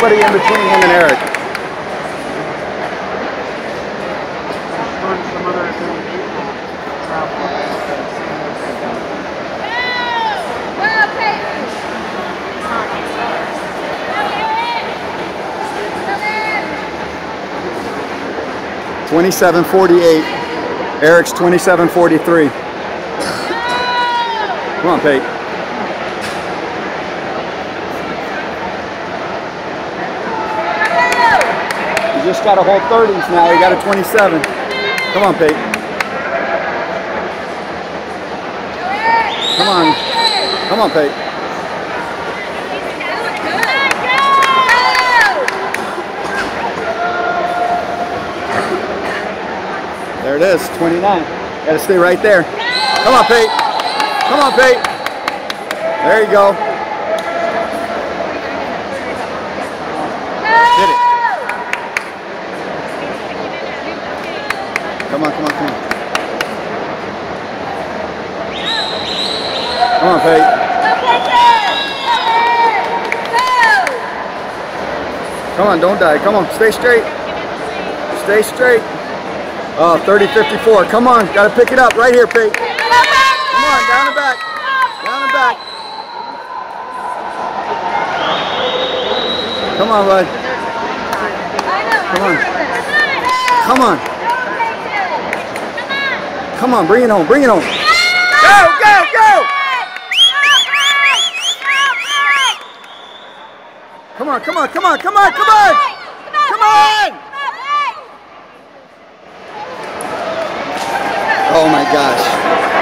nobody in between him and Eric. Some other people. 27:48. Eric's 27:43. Come on, Pate. You just got to hold 30s now. You got a 27. Come on, Pate. Come on. Come on, Pate. There it is, 29. Got to stay right there. Come on, Pate. Come on, Pate. There you go. Hit it. Come on, come on, come on. Come on, Pate. Come on, don't die. Come on, stay straight. Stay straight. Oh, 30-54. Come on, gotta pick it up right here, Pate. Come on, down and back. Down and back. Come on, bud. Come on. Come on. Come on, bring it home, bring it home. Go, go, go! Come on, come on, come on, come on, come on! Come on! Oh my gosh.